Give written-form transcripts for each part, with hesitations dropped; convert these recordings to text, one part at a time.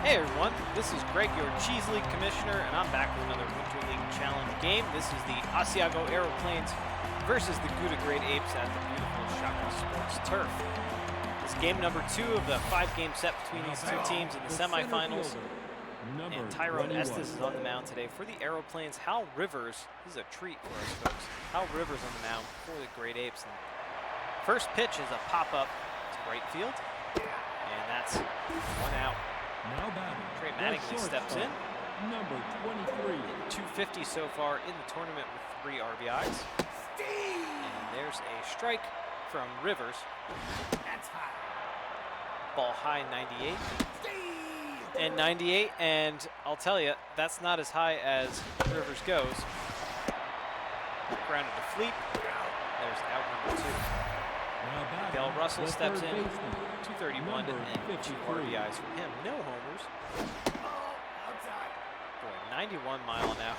Hey everyone, this is Greg, your Cheese League Commissioner, and I'm back with another Winter League Challenge game. This is the Asiago Aeroplanes versus the Gouda Great Apes at the beautiful Shaka Sports Turf. This is game number 2 of the 5-game set between these two teams in the semifinals. And Tyrone Estes is on the mound today for the Aeroplanes. Hal Rivers, this is a treat for us folks. Hal Rivers on the mound for the Great Apes. And first pitch is a pop-up to right field, and that's 1 out. Now batting, Trey Mattingly steps in. Number 23. 250 so far in the tournament with 3 RBIs. And there's a strike from Rivers. That's high. Ball high 98. And 98, and I'll tell you, that's not as high as Rivers goes. Grounded to Fleet. There's out number 2. Del Russell steps in. 231 and 2 RBIs from him. No homers. Boy, 91 mile an hour.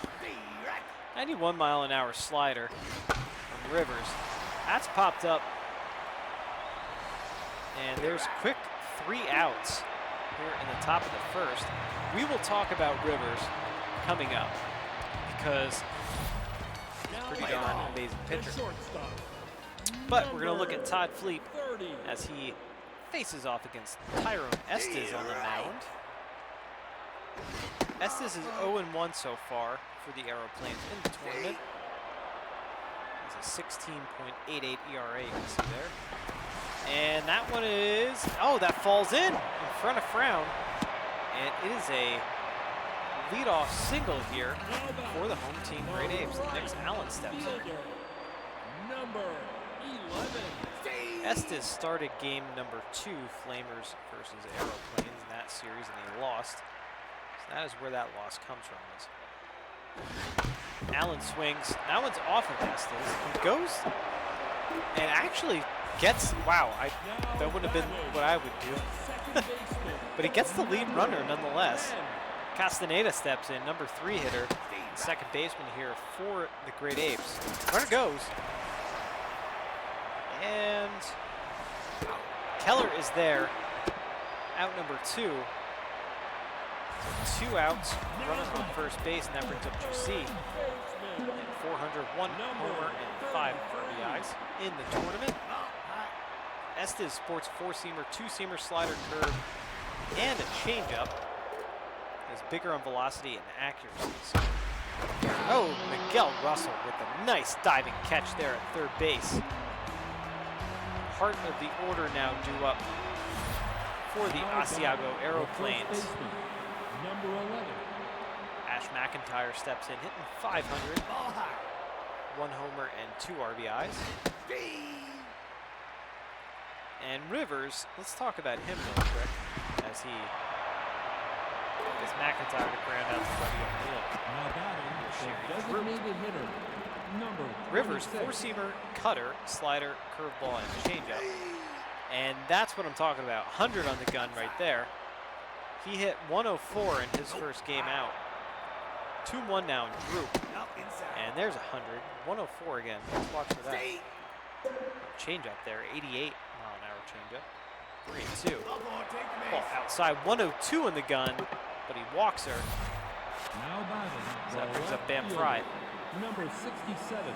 91 mile an hour slider from Rivers. That's popped up. And there's quick 3 outs here in the top of the first. We will talk about Rivers coming up because he's a pretty darn amazing pitcher. But we're going to look at Todd Fleet as he faces off against Tyrone Estes on the mound. Estes is 0-1 so far for the Aeroplanes in the tournament. He's a 16.88 ERA, you can see there. And that one is, oh, that falls in front of Frown. And it is a leadoff single here for the home team Great Apes. Next, Allen steps in. Number 11. Estes started game number 2, Flamers versus Aeroplanes in that series, and they lost. So that is where that loss comes from. Allen swings. That one's off of Estes. He goes and actually gets, wow, that wouldn't have been what I would do. But he gets the lead runner nonetheless. Castaneda steps in, number 3 hitter, second baseman here for the Great Apes. Runner goes. And Keller is there, out number 2. 2 outs, runner on first base, and that brings up Juicy. 401 homer and 5 RBIs in the tournament. Estes sports 4-seamer, 2-seamer, slider, curve, and a changeup. Is bigger on velocity and accuracy. So, oh, Miguel Russell with a nice diving catch there at third base. Part of the order now due up for the Asiago Aeroplanes. Number 11. Ash McIntyre steps in, hitting 500. 1 homer and 2 RBIs. And Rivers, let's talk about him real quick as he gets McIntyre to ground out the Buddy O'Neill. Now batting, designated hitter. Number 26. Rivers, 4-seamer, cutter, slider, curveball, and changeup. And that's what I'm talking about. 100 on the gun right there. He hit 104 in his first game out. 2-1 now in group. And there's 100. 104 again. Let's watch for that. Changeup there. 88 mile an hour changeup. 3-2. Ball outside. 102 in the gun, but he walks her. Now batting, So that brings up Bam Fry. Number 67.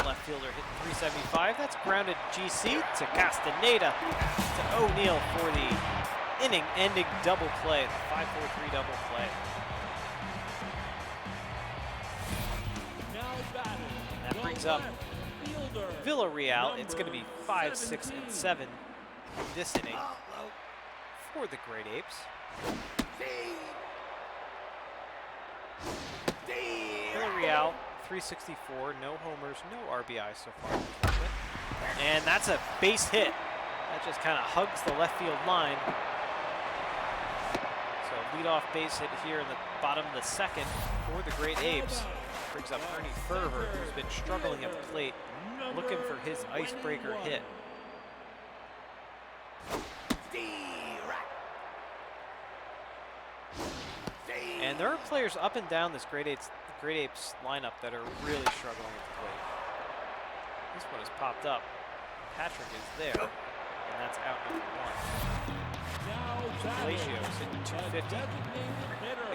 Left fielder hitting 375. That's grounded GC to Castaneda to O'Neill for the inning-ending double play. The 5-4-3 double play. Now batting, And that brings up Villarreal. It's going to be 5, 6, and 7 this inning for the Great Apes. Villarreal, 364, no homers, no RBI so far. And that's a base hit. That just kind of hugs the left field line. So leadoff base hit here in the bottom of the second for the Great Apes. Brings up Ernie Ferver, who's been struggling at the plate, looking for his icebreaker hit. And there are players up and down this Great Apes lineup that are really struggling at the plate. This one has popped up. Patrick is there. and that's out number 1. Palacios hitting 250.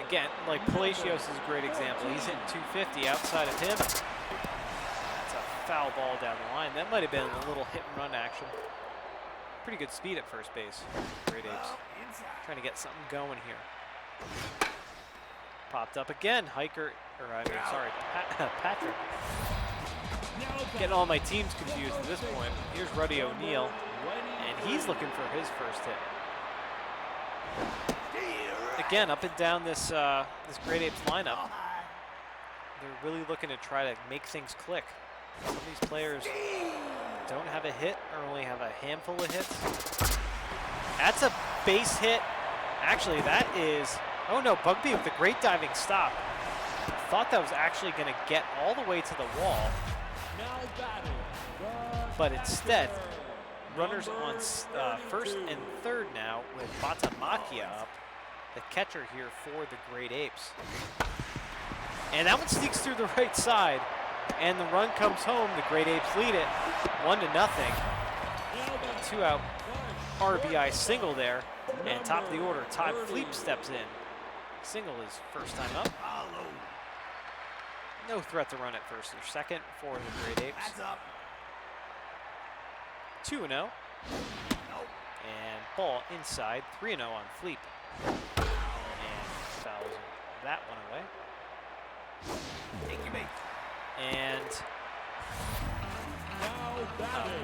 Again, like Palacios is a great example. He's hitting 250 outside of him. That's a foul ball down the line. That might have been a little hit and run action. Pretty good speed at first base. Great Apes. Trying to get something going here. Popped up again. Hiker, or I mean, sorry, Patrick. Getting all my teams confused at this point. Here's Ruddy O'Neal, and he's looking for his first hit. Again, up and down this this Great Apes lineup, they're really looking to try to make things click. Some of these players don't have a hit or only have a handful of hits. That's a base hit. Actually, that is, oh no, Bugby with a great diving stop. Thought that was actually going to get all the way to the wall. But instead, runners on first and third now with Batamakia up, the catcher here for the Great Apes. And that one sneaks through the right side, and the run comes home. The Great Apes lead it 1-0. 2-out RBI single there, and top of the order, Todd Fleep steps in. Single is first time up. No threat to run at first or second for the Great Apes. 2-0. And ball inside, 3-0 on Fleep. And fouls that one away. And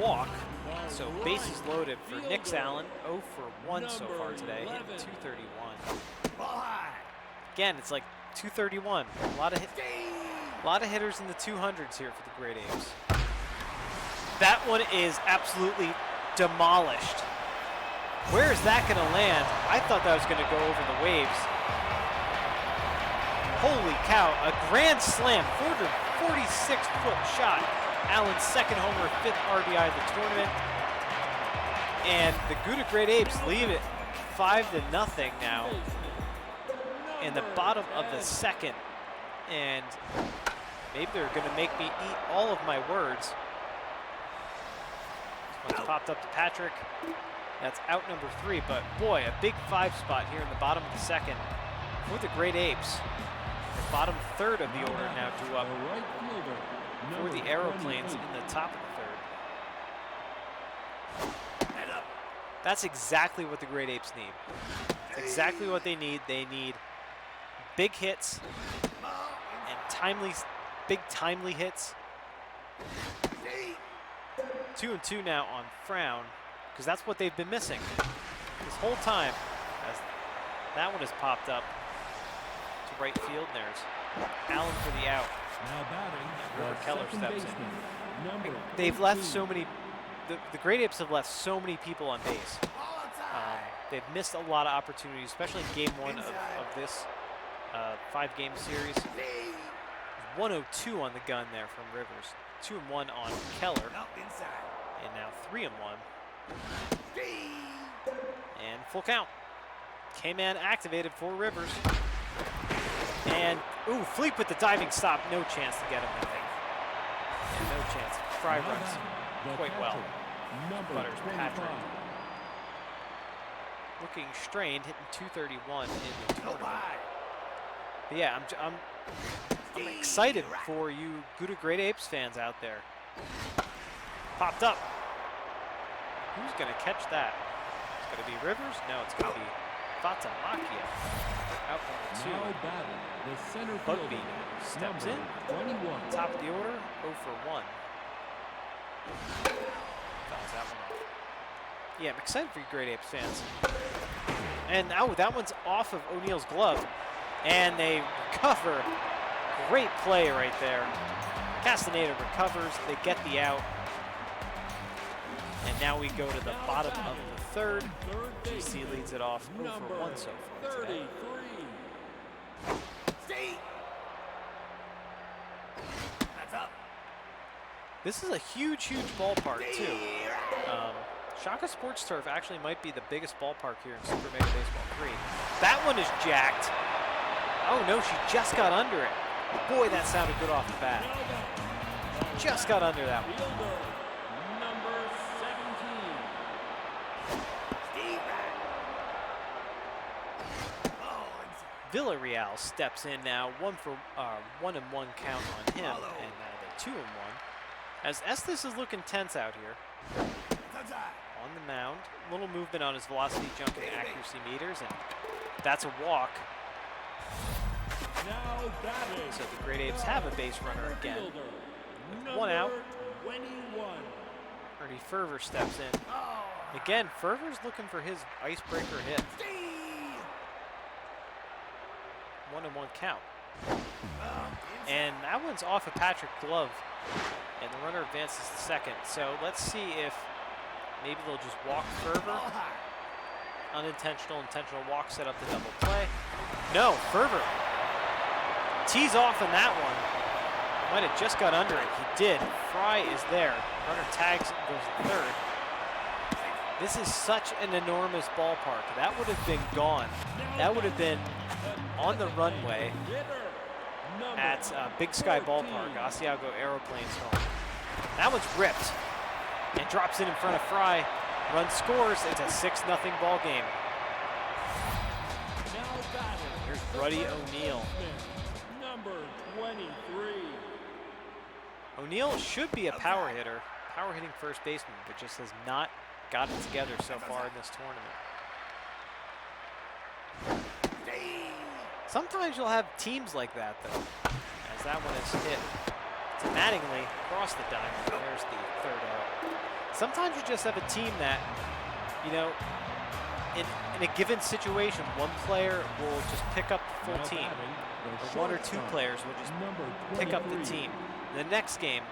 walk. So bases loaded for Nix Allen, 0 for 1 so far today, hitting 231. Again, it's like 231. A lot of hitters in the 200s here for the Great Apes. That one is absolutely demolished. Where is that going to land? I thought that was going to go over the waves. Holy cow, a grand slam, 446-foot shot. Allen's second homer, 5th RBI of the tournament. And the Gouda Great Apes lead it 5-0 now in the bottom of the second. And maybe they're going to make me eat all of my words. This one's popped up to Patrick. That's out number 3, but boy, a big 5 spot here in the bottom of the second for the Great Apes. The bottom third of the order now drew up for the Aeroplanes in the top of the third. That's exactly what the Great Apes need. That's exactly what they need. They need big hits and big timely hits. 2-2 now on Frown, because that's what they've been missing this whole time. As that one has popped up to right field. There's Allen for the out. River Keller steps in. They've left so many, the Great Apes have left so many people on base. They've missed a lot of opportunities, especially in game 1 of this 5-game series. 102 on the gun there from Rivers. 2-1 on Keller. And now 3-1. And full count. K-Man activated for Rivers. And, ooh, Fleep with the diving stop. No chance to get him that thing. And no chance. Fry runs quite well. Butters Patrick. Looking strained, hitting 231 in the tournament. But yeah, I'm excited for you Gouda Great Apes fans out there. Popped up. Who's going to catch that? It's going to be Rivers? No, it's going to be Fatamakia. Out number 2. Bugby steps in. Top of the order, 0 for 1. Fouls that one off. Yeah, I'm excited for you Great Apes fans. And oh, that one's off of O'Neal's glove. And they recover. Great play right there. Castaneda recovers. They get the out. And now we go to the bottom of the third. GC leads it off 0 for 1 so far today. This is a huge, huge ballpark too. Shaka Sports Turf actually might be the biggest ballpark here in Super Mega Baseball 3. That one is jacked. Oh no, she just got under it. Boy, that sounded good off the bat. Just got under that one. Villarreal steps in now, 1-1 count on him, and now they're 2-1. As Estes is looking tense out here. On the mound, little movement on his velocity jump and accuracy meters, and that's a walk. So the Great Apes have a base runner again. With 1 out. 21. Ernie Fervor steps in. Again, Fervor's looking for his icebreaker hit. 1-1 count. And that one's off of Patrick Glove, and the runner advances to second. So let's see if maybe they'll just walk Fervor. Unintentional, intentional walk, set up the double play. No, Fervor tees off on that one. Might have just got under it. He did. Fry is there. Runner tags and goes to third. This is such an enormous ballpark. That would have been gone. That would have been on the runway at Big Sky Ballpark, Asiago Aeroplanes home. That one's ripped and drops it in front of Fry. Run scores. It's a 6-0 ball game. Here's Ruddy O'Neal. Number 23. O'Neal should be a power hitter, power hitting first baseman, but just has not got it together so far in this tournament. Sometimes you'll have teams like that, though, as that one is hit to Mattingly across the diamond. There's the third out. Sometimes you just have a team that, you know, in a given situation, one player will just pick up the full team, or 1 or 2 players will just pick up the team. The next game,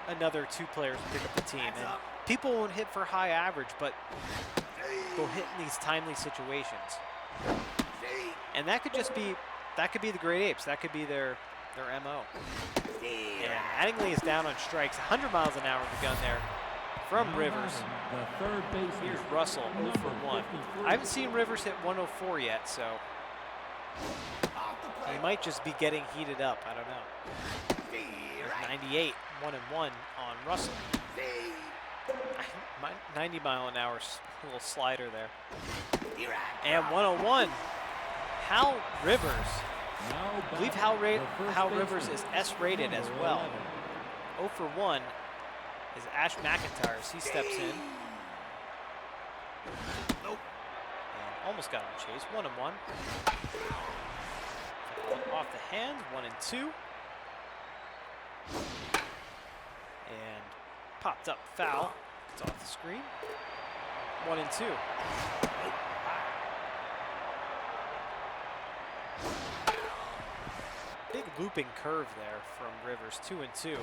another 2 players pick up the team. And people won't hit for high average, but they'll hit in these timely situations. And that could just be, that could be the Great Apes. That could be their MO. And Mattingly is down on strikes, 100 miles an hour with the gun there from Rivers. Here's Russell, 0 for 1. I haven't seen Rivers hit 104 yet, so he might just be getting heated up. I don't know. There's 98, 1-1 on Russell. 90 mile an hour little slider there. And 101. Hal Rivers. I believe Hal Rivers is S-rated as well. 0 for 1 is Ash McIntyre as he steps in. And almost got on chase. 1-1. Off the hands. 1-2. And popped up foul. It's off the screen. 1-2. Big looping curve there from Rivers. 2-2.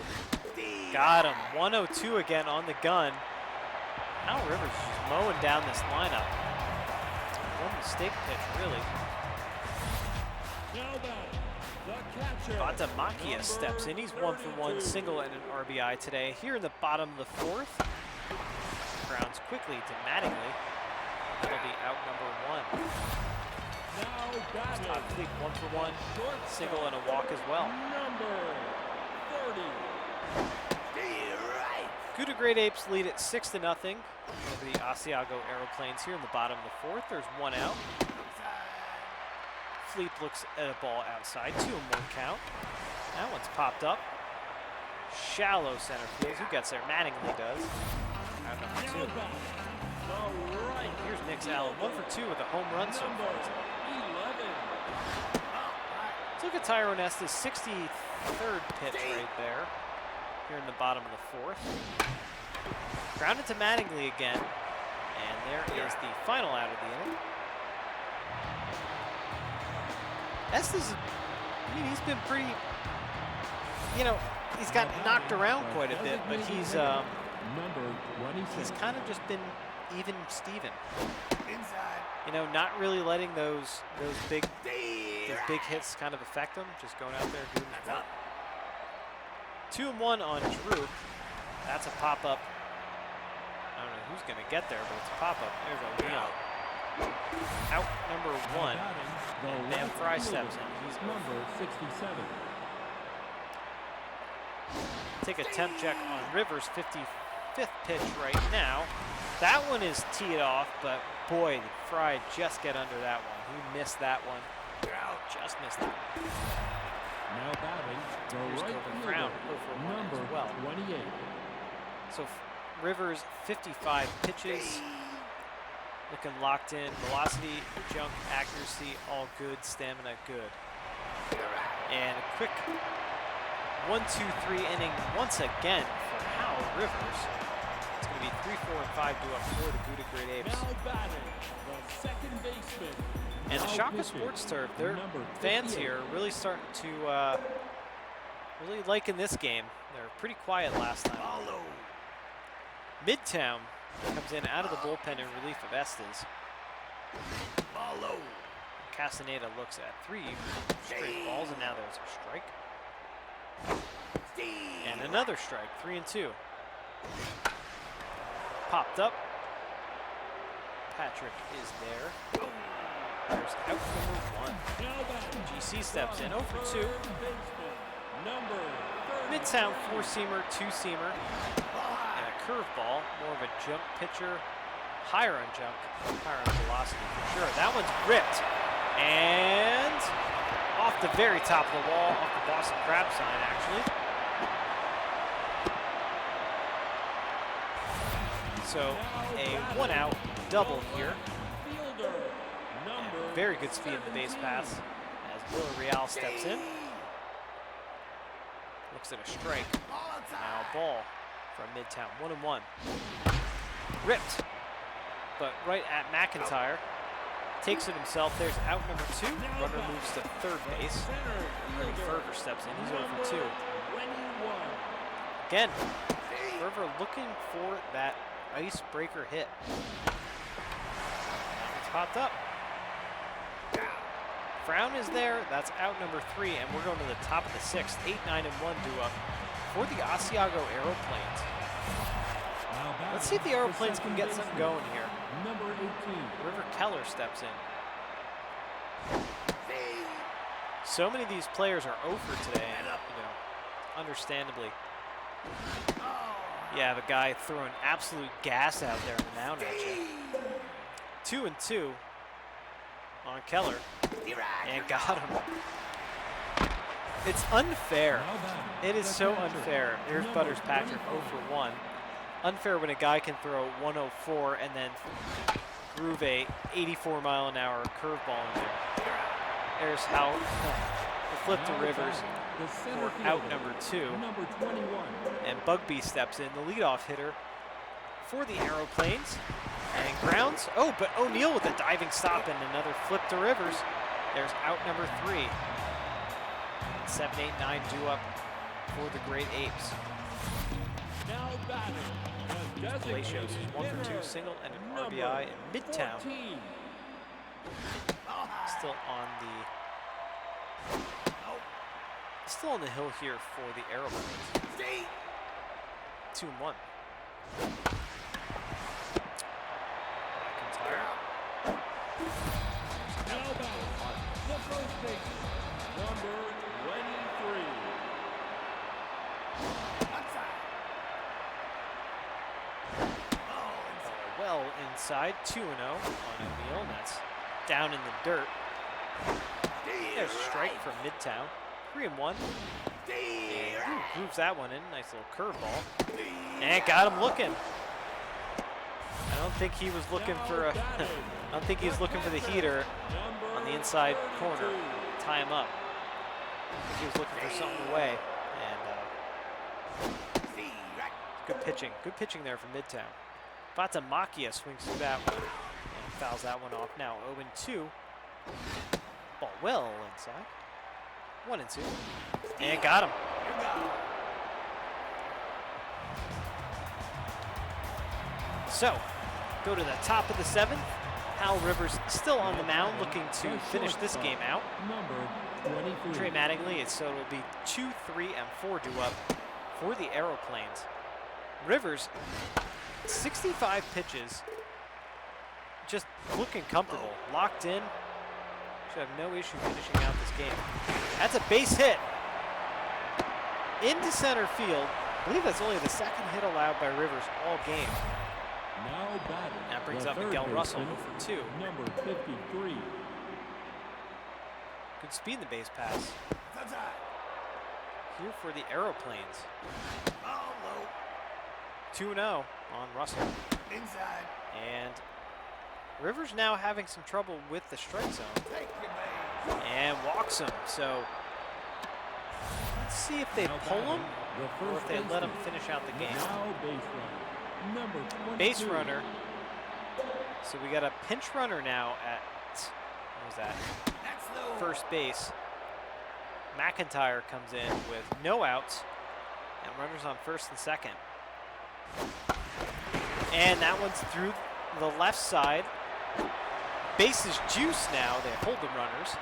Got him. 102 again on the gun. Now Rivers just mowing down this lineup. One mistake pitch, really. Batamakia steps in. He's 1 for 1, single and an RBI today. Here in the bottom of the 4th. Grounds quickly to Mattingly. That'll be out number 1. Todd Fleet 1 for 1, single and a walk as well. Gouda Great Apes lead at 6-0 over the Asiago Aeroplanes here in the bottom of the 4th. There's 1 out. Fleet looks at a ball outside, 2-1 count. That one's popped up. Shallow center field. Who gets there? Mattingly does. Out number 2. Here's Nick Allen, 1 for 2 with a home run so far. Let's look at Tyrone Estes' 63rd pitch right there. Here in the bottom of the 4th. Grounded to Mattingly again. And there is the final out of the inning. Estes, I mean, he's been pretty, you know, he's got knocked around quite a bit, but he's kind of just been even Steven. You know, not really letting those big hits kind of affect him, just going out there and doing his work. 2-1 on Drew. That's a pop-up. I don't know who's going to get there, but it's a pop-up. There's O'Neal. Out number 1. And Van Fry steps in. He's number 67. Take a temp check on Rivers' 55th pitch right now. That one is teed off, but boy, did Fry just get under that one. He missed that one. Just missed that. Now batting, the Here's right Coben fielder, Brown, 0 for 1 number as well. 28. So Rivers, 55 pitches. Looking locked in. Velocity, junk, accuracy, all good. Stamina, good. And a quick 1-2-3 inning once again for Hal Rivers. It's going to be 3, 4, and 5 due up for the Gouda Great Apes. Now batting, the second baseman. And the Now Shaka pitching, Sports Turf, their number fans 58. here are really starting to really liking this game. They were pretty quiet last time. Midtown comes in out of the bullpen in relief of Estes. Castaneda looks at 3 straight balls, and now there's a strike. And another strike, 3 and 2. Popped up. Patrick is there. There's out number 1. GC steps in, 0 for 2. Midtown 4-seamer, 2-seamer, and a curveball, more of a jump pitcher, higher on junk, higher on velocity for sure. That one's ripped, and off the very top of the wall, off the Boston Crab sign actually. So a 1-out double here. And very good speed in the base pass as Villarreal steps in. Looks at a strike. Now a ball from Midtown. 1-1. Ripped. But right at McIntyre. Takes it himself. There's out number 2. Runner moves to third base. Ernie Ferver steps in. He's 0 for 2. Again, Ferver looking for that icebreaker hit. It's popped up. Frown is there. That's out number 3, and we're going to the top of the 6th. 8, 9, and 1 due up for the Asiago Aeroplanes. Let's see if the Aeroplanes can get something going here. Number 18. River Keller steps in. So many of these players are over today, and understandably. You have a guy throwing absolute gas out there on the mound at you. 2 and 2 on Keller. And got him. It's unfair. It is so unfair. Here's Butters Patrick, 0 for 1. Unfair when a guy can throw 104 and then groove a 84-mile-an-hour curveball in there. There's how the flip to Rivers for out number 2. And Bugbee steps in, the leadoff hitter for the Aeroplanes. And grounds. Oh, but O'Neal with a diving stop and another flip to Rivers. There's out number 3. 7, 8, 9 due up for the Great Apes. Now batting. Palacios is 1 for 2, single and an RBI in Midtown. Still on the hill here for the Aeroplanes. 2 and 1. The first baseman, number 23. Well inside, 2-0 on O'Neal, and that's down in the dirt. There's a strike from Midtown. 3 and 1. And grooves that one in. Nice little curveball. And got him looking. I don't think he was looking for the heater on the inside corner. Tie him up. I think he was looking for something away. And good pitching. Good pitching there from Midtown. Batamakia swings through that one and fouls that one off. Now 0-2. Ball well inside. 1 and 2. And got him. So, go to the top of the 7th. Hal Rivers still on the mound, looking to finish this game out. Number 23. Trey Mattingly, so it'll be 2, 3, and 4 due up for the Aeroplanes. Rivers, 65 pitches, just looking comfortable, locked in. Should have no issue finishing out this game. That's a base hit into center field. I believe that's only the 2nd hit allowed by Rivers all game. Now batting. That brings the up third Miguel Russell, baseman, 0 for 2. Number 53. Good speed in the base pass. Here for the Aeroplanes. 2-0 on Russell. Inside. And Rivers now having some trouble with the strike zone. And walks him. So let's see if they pull him or if they let him finish out the game. Base runner. So we got a pinch runner now at, what was that? First base. McIntyre comes in with no outs and runners on first and second. And that one's through the left side. Base is juiced now. They hold the runners.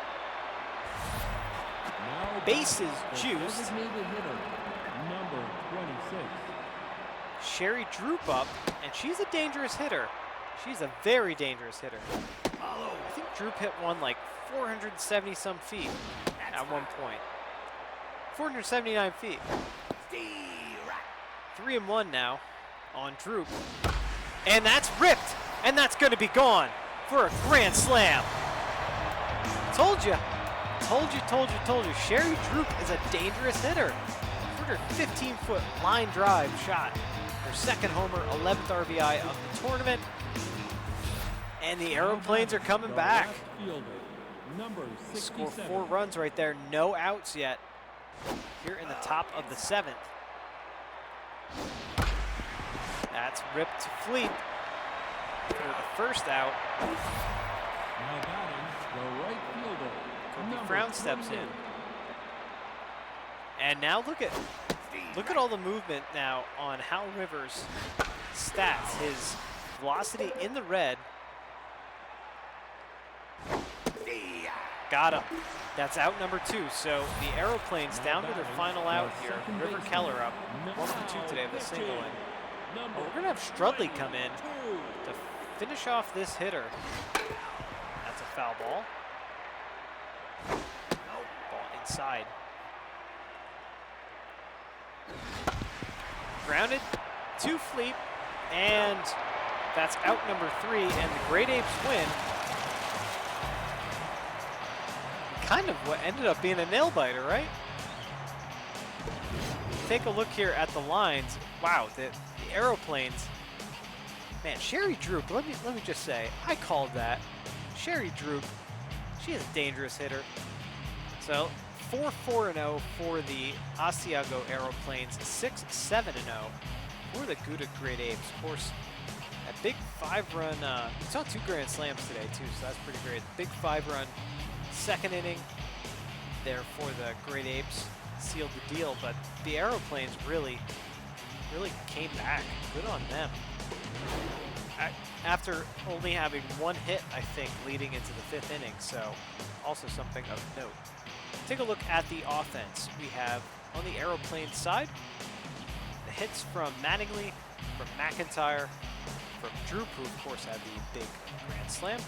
Base is juiced. Number 26. Sherry Droop up, and she's a dangerous hitter. She's a very dangerous hitter. I think Droop hit one like 470 some feet at one point. 479 feet. 3-1 now on Droop. And that's ripped, and that's going to be gone for a grand slam. Told you. Told you. Sherry Droop is a dangerous hitter. For her 15-foot line drive shot. Her second homer, 11th RBI of the tournament. And the Aeroplanes are coming back. Score 4 runs right there. No outs yet. Here in the top of the 7th. That's ripped to Fleet for the first out. Now batting, the right fielder. Brown steps in. And now look at all the movement now on Hal Rivers' stats. His velocity in the red. Got him. That's out number 2. So the Aeroplanes down to their final out here. River Keller up 1-2 today with a single in. Oh, we're going to have Strudley come in to finish off this hitter. That's a foul ball. Ball inside. Grounded to Fleet, and that's out number 3, and the Great Apes win. Kind of what ended up being a nail-biter, right? Take a look here at the lines. Wow, the Aeroplanes. Man, Sherry Droop, let me just say, I called that. Sherry Droop, she is a dangerous hitter. So 4-4-0 for the Asiago Aeroplanes, 6-7-0 for the Gouda Great Apes. Of course, a big 5-run, we saw 2 grand slams today too, so that's pretty great. Big 5-run second inning there for the Great Apes, sealed the deal, but the Aeroplanes really came back. Good on them. After only having 1 hit, I think, leading into the 5th inning, so also something of note. Take a look at the offense. We have on the Aeroplane side, the hits from Mattingly, from McIntyre, from Droop, who of course had the big grand slam,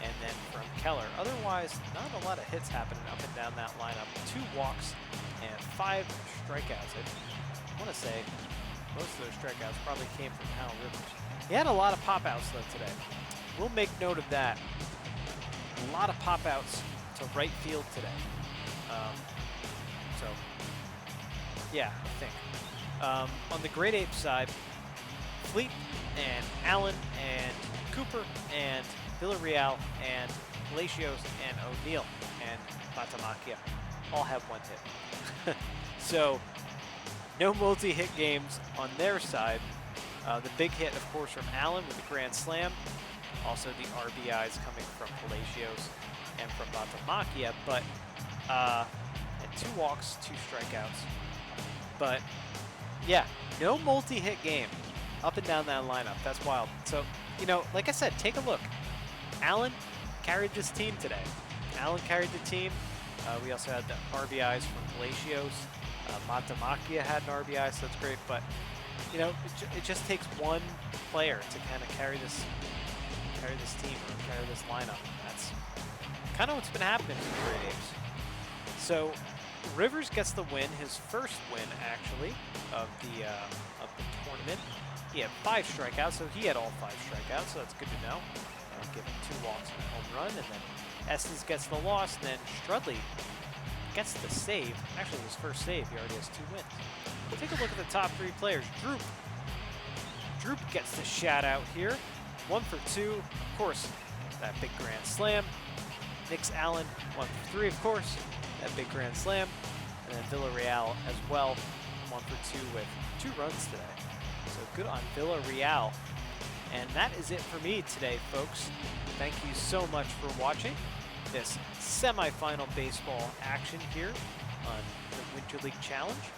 and then from Keller. Otherwise, not a lot of hits happening up and down that lineup. 2 walks and 5 strikeouts. I want to say most of those strikeouts probably came from Hal Rivers. He had a lot of pop-outs though today. We'll make note of that. A lot of pop-outs to right field today. So, yeah, I think. On the Great Apes side, Fleet and Allen and Cooper and Villarreal and Palacios and O'Neill and Batamakia all have 1 hit. So, no multi-hit games on their side. The big hit, of course, from Allen with the grand slam. Also the RBIs coming from Palacios and from Batamakia, but and 2 walks, 2 strikeouts. But yeah, no multi-hit game up and down that lineup. That's wild. So, you know, like I said, take a look. Allen carried this team today. Allen carried the team. We also had the RBIs from Palacios. Batamakia had an RBI, so that's great. But you know, it just takes 1 player to kind of carry this team or carry this lineup. That's kind of what's been happening to the Great Apes. So Rivers gets the win, his first win actually of the tournament. He had 5 strikeouts, so he had all 5 strikeouts, so that's good to know. Given 2 walks and a home run, and then Estes gets the loss, and then Strudley gets the save. Actually, his first save, he already has 2 wins. Take a look at the top 3 players. Droop gets the shout out here. 1 for 2, of course, that big grand slam. Nix Allen, 1 for 3, of course, that big grand slam. And then Villarreal as well, 1 for 2 with 2 runs today. So good on Villarreal. And that is it for me today, folks. Thank you so much for watching this semifinal baseball action here on the Winter League Challenge.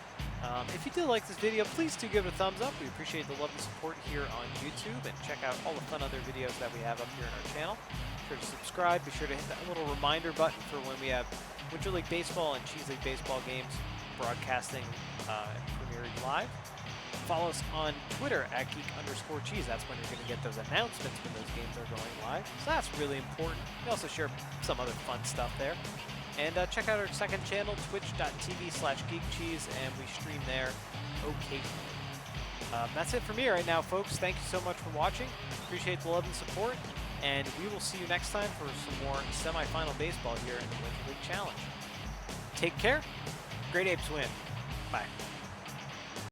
If you did like this video, please do give it a thumbs up. We appreciate the love and support here on YouTube, and check out all the fun other videos that we have up here in our channel. Be sure to subscribe. Be sure to hit that little reminder button for when we have Winter League Baseball and Cheese League Baseball games broadcasting and premiering live. Follow us on Twitter at Geek_Cheese. That's when you're going to get those announcements when those games are going live. So that's really important. We also share some other fun stuff there. And check out our second channel, twitch.tv/geekcheese, and we stream there occasionally. That's it for me right now, folks. Thank you so much for watching. Appreciate the love and support. And we will see you next time for some more semifinal baseball here in the Winter League Challenge. Take care. Great Apes win. Bye.